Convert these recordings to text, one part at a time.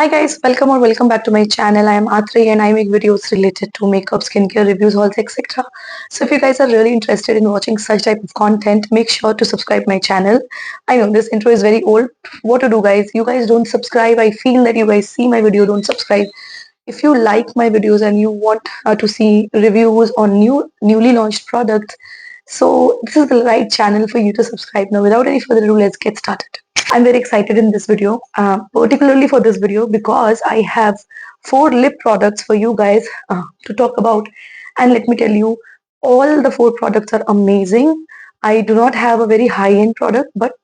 Hi guys, welcome or welcome back to my channel. I am Atri and I make videos related to makeup, skincare, reviews, hauls, etc. So if you guys are really interested in watching such type of content, make sure to subscribe my channel. I know this intro is very old. What to do guys? You guys don't subscribe. I feel that you guys see my video, don't subscribe. If you like my videos and you want to see reviews on newly launched products, so this is the right channel for you to subscribe. Now without any further ado, let's get started. I'm very excited in this video, particularly for this video because I have 4 lip products for you guys to talk about. And let me tell you, all the 4 products are amazing. I do not have a very high-end product, but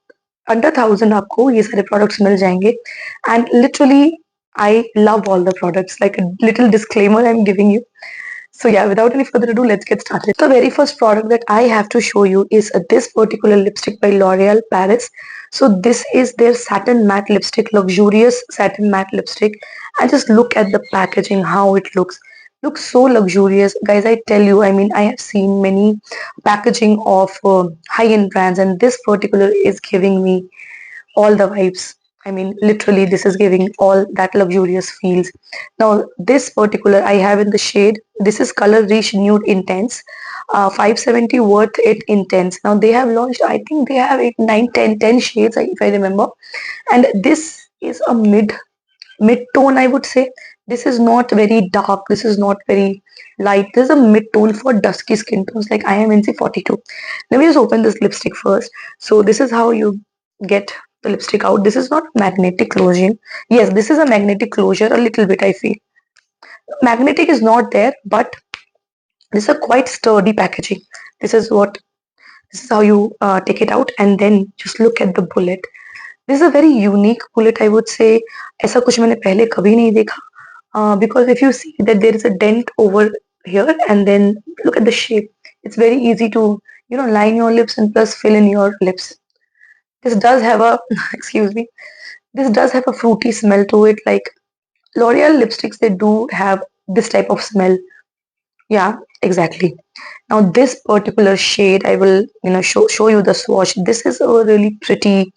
under 1000 आपको ये सारे products मिल जाएंगे. And literally, I love all the products. Like a little disclaimer I'm giving you. So yeah, without any further ado, let's get started. The very first product that I have to show you is this particular lipstick by L'Oreal Paris. So this is their satin matte lipstick, luxurious satin matte lipstick. And just look at the packaging, how it looks. Looks so luxurious. Guys, I tell you, I mean, I have seen many packaging of high-end brands and this particular is giving me all the vibes. I mean, literally, this is giving all that luxurious feels. Now, this particular I have in the shade. This is Color Rich Nude Intense, 570 worth it intense. Now they have launched. I think they have 8, 9, 10, 10 shades, if I remember. And this is a mid tone, I would say. This is not very dark. This is not very light. This is a mid tone for dusky skin tones. Like I am NC42. Let me just open this lipstick first. So this is how you get the lipstick out. This is not magnetic closure. Yes, this is a magnetic closure a little bit, I feel. Magnetic is not there, but this is a quite sturdy packaging. This is how you take it out, and then just look at the bullet. This is a very unique bullet, I would say. ऐसा कुछ मैंने पहले कभी नहीं देखा. Because if you see that there is a dent over here, and then look at the shape. It's very easy to line your lips and plus fill in your lips. This does have a excuse me. This does have a fruity smell to it. Like L'Oreal lipsticks, they do have this type of smell. Yeah, exactly. Now this particular shade, I will show you the swatch. This is a really pretty.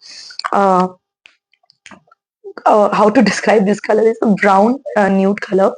Uh, how to describe this color? It's a brown nude color,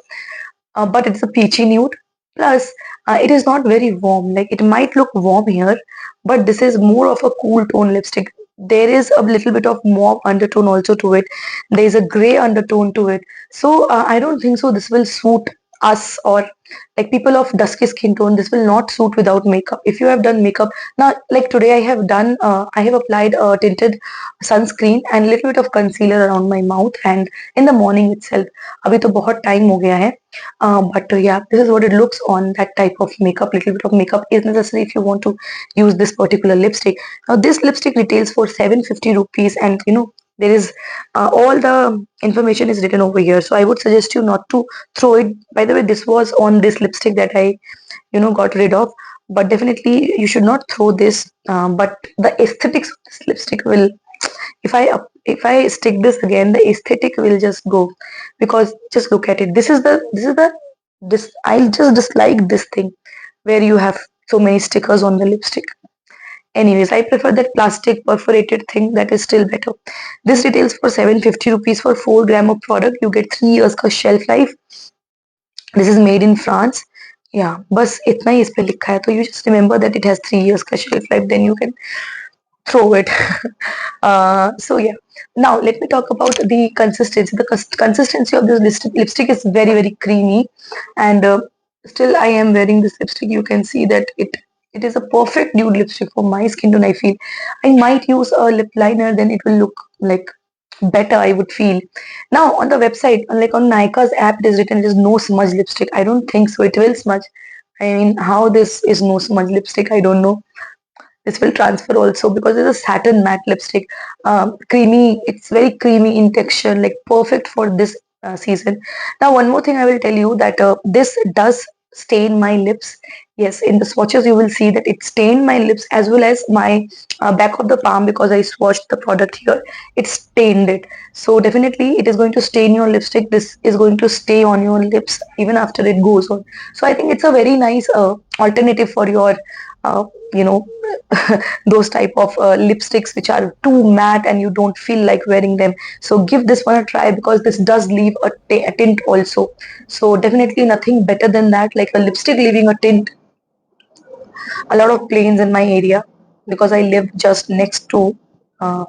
but it's a peachy nude. Plus, it is not very warm. Like it might look warm here, but this is more of a cool tone lipstick. There is a little bit of mauve undertone also to it. There is a gray undertone to it. So I don't think so. This will suit us or like people of dusky skin tone. This will not suit without makeup. If you have done makeup now, like today, I have applied a tinted sunscreen and a little bit of concealer around my mouth and in the morning itself. अभी तो बहुत time हो गया है. But yeah, this is what it looks on that type of makeup. Little bit of makeup is necessary if you want to use this particular lipstick. Now this lipstick retails for 750 rupees, and there is all the information is written over here. So I would suggest you not to throw it. By the way, this was on this lipstick that I got rid of. But definitely you should not throw this. But the aesthetics of this lipstick will, if I stick this again, the aesthetic will just go, because just look at it. This I'll just dislike this thing where you have so many stickers on the lipstick. Anyways, I prefer that plastic perforated thing. That is still better. This retails for 750 rupees for 4 gram of product. You get 3 years का shelf life. This is made in France. Yeah, बस इतना ही इस पे लिखा है. तो you just remember that it has 3 years का shelf life. Then you can throw it. So yeah, now let me talk about the consistency. The consistency of this lipstick is very, very creamy, and still I am wearing this lipstick. You can see that it is a perfect nude lipstick for my skin tone. I feel I might use a lip liner, then it will look like better, I would feel. Now on the website, like on Nykaa's app, it is written it is no smudge lipstick. I don't think so. It will smudge. I mean, how this is no smudge lipstick, I don't know. This will transfer also because it's a satin matte lipstick. Creamy, it's very creamy in texture, like perfect for this season. Now one more thing I will tell you, that this does stain my lips. Yes, in the swatches you will see that it stained my lips as well as my back of the palm, because I swatched the product here. It stained it. So definitely it is going to stain your lipstick. This is going to stay on your lips even after it goes on. So I think it's a very nice alternative for your uh, you know those type of lipsticks which are too matte and you don't feel like wearing them. So give this one a try, because this does leave a tint also. So definitely nothing better than that, like a lipstick leaving a tint. A lot of planes in my area, because I live just next to, uh,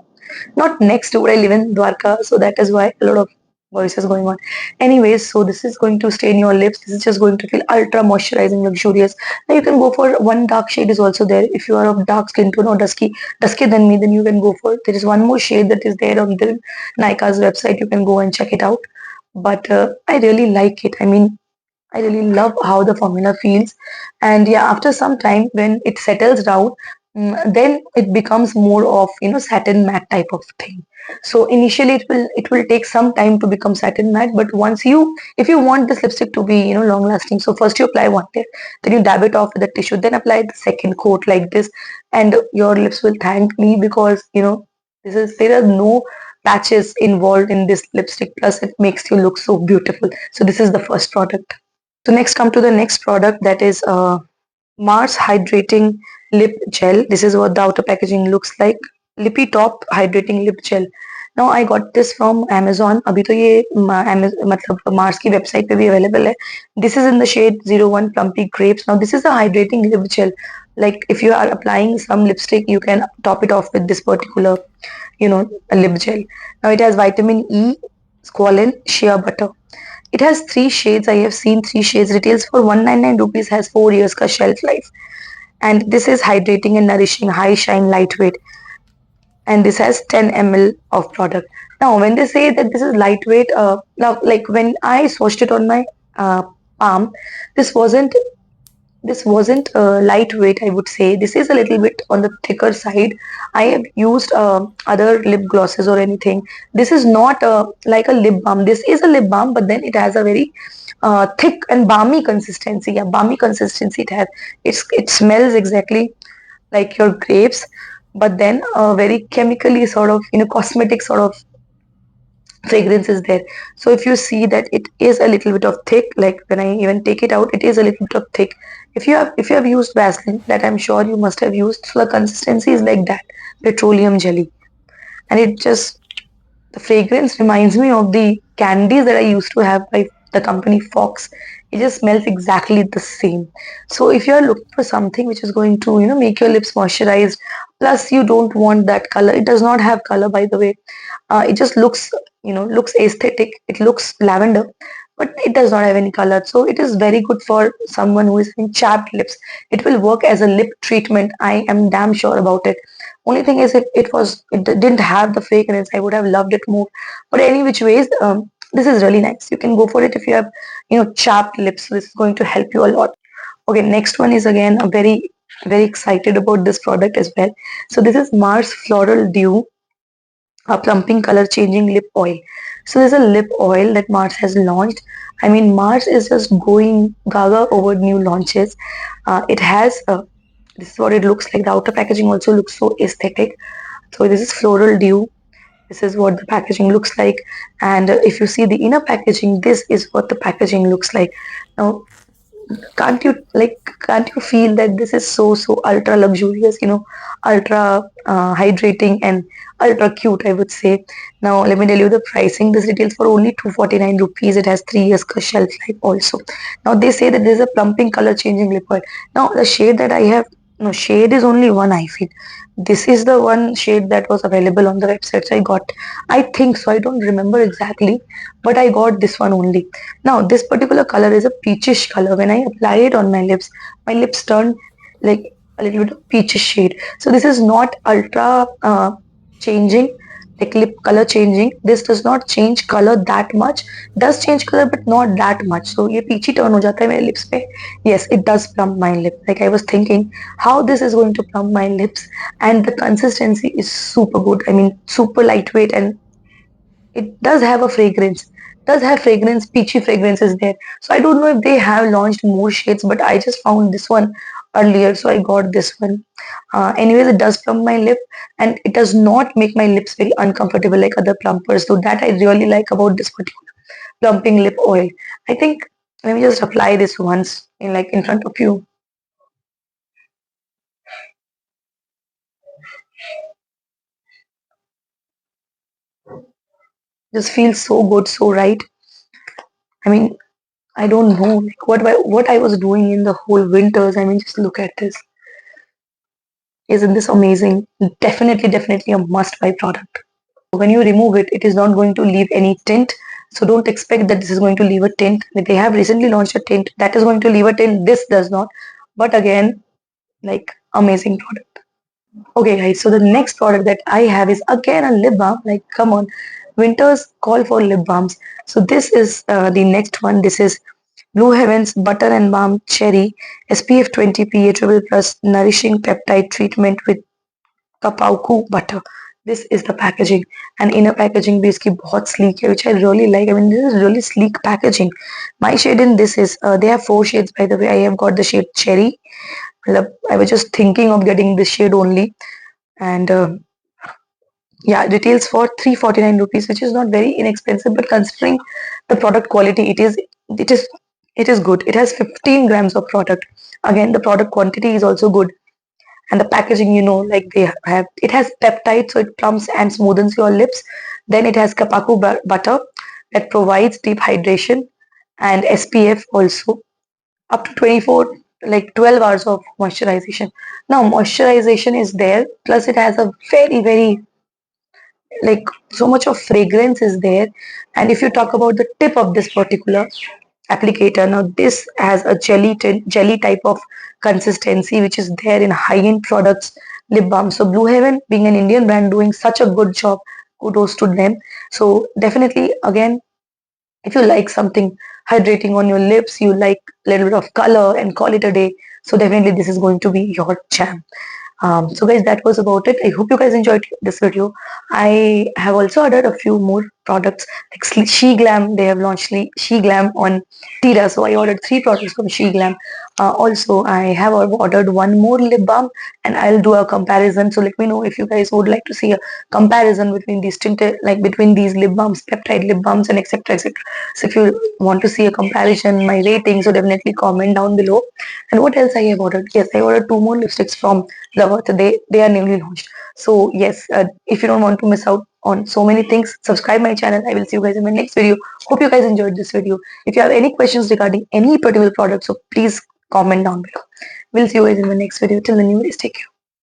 not next to, but I live in Dwarka, so that is why a lot of voices going on. Anyways, so this is going to stain your lips. This is just going to feel ultra moisturizing, luxurious. Now you can go for one dark shade is also there. If you are of dark skin tone or dusky than me, then you can go for. There is one more shade that is there on the Nykaa's website. You can go and check it out. But I really like it. I mean, I really love how the formula feels. And yeah, after some time, when it settles down, then it becomes more of, satin matte type of thing. So initially it will take some time to become satin matte, but once if you want this lipstick to be, long lasting, so first you apply one layer, then you dab it off with a tissue, then apply the second coat like this, and your lips will thank me, because there are no patches involved in this lipstick, plus it makes you look so beautiful. So this is the first product. So next, come to the next product, that is Mars Hydrating Lip Gel. This is what the outer packaging looks like. Lippy Top Hydrating Lip Gel. Now I got this from Amazon. अभी तो ये मतलब Mars की website पे भी available है. This is in the shade 01 Plumpy Grapes. Now this is a hydrating lip gel. Like if you are applying some lipstick, you can top it off with this particular, a lip gel. Now it has vitamin E, squalene, shea butter. It has three shades. I have seen three shades. Retails for 199 rupees, has 4 years ka shelf life. And this is hydrating and nourishing, high shine, lightweight. And this has 10 ml of product. Now, when they say that this is lightweight, now like when I swatched it on my palm, this wasn't lightweight, I would say. This is a little bit on the thicker side. I have used other lip glosses or anything. This is not like a lip balm. This is a lip balm, but then it has a very thick and balmy consistency. Yeah, balmy consistency it has. It smells exactly like your grapes, but then very chemically sort of, cosmetic sort of fragrance is there. So if you see that it is a little bit of thick, like when I even take it out, it is a little bit of thick. If you have used Vaseline, that I'm sure you must have used, so the consistency is like that, petroleum jelly. And the fragrance reminds me of the candies that I used to have by the company Fox. It just smells exactly the same. So if you're looking for something which is going to, make your lips moisturized, plus you don't want that color. It does not have color, by the way. It just looks aesthetic. It looks lavender, but it does not have any color. So it is very good for someone who is having chapped lips. It will work as a lip treatment. I am damn sure about it. Only thing is, it didn't have the fragrance, I would have loved it more. But any which ways, this is really nice. You can go for it if you have, chapped lips. So this is going to help you a lot. Okay, next one is again a very, very excited about this product as well. So this is Mars Floral Dew, a plumping color changing lip oil. So there's a lip oil that Mars has launched. I mean, Mars is just going gaga over new launches. It has this is what it looks like. The outer packaging also looks so aesthetic. So this is Floral Dew. This is what the packaging looks like. And if you see the inner packaging, this is what the packaging looks like. Now, can't you feel that this is so ultra luxurious, ultra hydrating and ultra cute, I would say. Now let me tell you the pricing. This retails for only 249 rupees. It has 3 years shelf life also. Now they say that this is a plumping color changing lip oil. Now the shade that I have, no, shade is only one, I feel. This is the one shade that was available on the website, so I got, I think so, I don't remember exactly, but I got this one only. Now this particular color is a peachish color. When I apply it on my lips turn like a little bit of peachish shade. So this is not ultra changing, like lip color changing. This does not change color that much. Does change color but not that much. So ये peachy turn हो जाता है मेरे lips पे. Yes, it does plump my lip. Like I was thinking how this is going to plump my lips, and the consistency is super good. I mean, super lightweight, and it does have a fragrance. Does have fragrance, peachy fragrance is there. So I don't know if they have launched more shades, but I just found this one earlier, so I got this one. Anyways, it does plump my lip, and it does not make my lips very uncomfortable like other plumpers. So that I really like about this particular plumping lip oil. I think let me just apply this once in front of you. just feels so good, so right. I mean, I don't know like what I was doing in the whole winters. I mean, just look at this. Isn't this amazing? Definitely, definitely a must-buy product. When you remove it, it is not going to leave any tint. So don't expect that this is going to leave a tint. Like they have recently launched a tint that is going to leave a tint. This does not. But again, like amazing product. Okay, guys. So the next product that I have is again a lip balm. Like, come on, winters call for lip balms. So this is the next one. This is Blue Heavens Butter and Balm Cherry SPF 20 PA triple plus nourishing peptide treatment with Kapauku butter. This is the packaging, and inner packaging भी इसकी बहुत sleek है, which I really like. I mean, this is really sleek packaging. My shade in this is they have 4 shades by the way. I have got the shade cherry. मतलब, I was just thinking of getting this shade only, and yeah, retails for 349 rupees, which is not very inexpensive, but considering the product quality, it is it is good. It has 15 grams of product. Again, the product quantity is also good, and the packaging, like they have, it has peptide, so it plumps and smoothens your lips. Then it has kapaku butter that provides deep hydration, and SPF also up to 24, like 12 hours of moisturization. Now moisturization is there, plus it has a very very, like, so much of fragrance is there. And if you talk about the tip of this particular applicator, now this has a jelly type of consistency, which is there in high-end products, lip balm. So Blue Heaven, being an Indian brand, doing such a good job, kudos to them. So definitely, again, if you like something hydrating on your lips, you like a little bit of color and call it a day, so definitely this is going to be your jam. So guys, that was about it. I hope you guys enjoyed this video. I have also ordered a few more products like She Glam. They have launched She Glam on Tira. So I ordered 3 products from She Glam. Also, I have ordered one more lip balm, and I'll do a comparison. So let me know if you guys would like to see a comparison between these tinted, like between these lip balms, peptide lip balms, and etc. etc. So if you want to see a comparison, my rating, so definitely comment down below. And what else I have ordered? Yes, I ordered 2 more lipsticks from Lover. They are newly launched. So yes, if you don't want to miss out on so many things, subscribe my channel. I will see you guys in my next video. Hope you guys enjoyed this video. If you have any questions regarding any particular product, so please comment down below. We'll see you guys in the next video. Till then, you guys take care.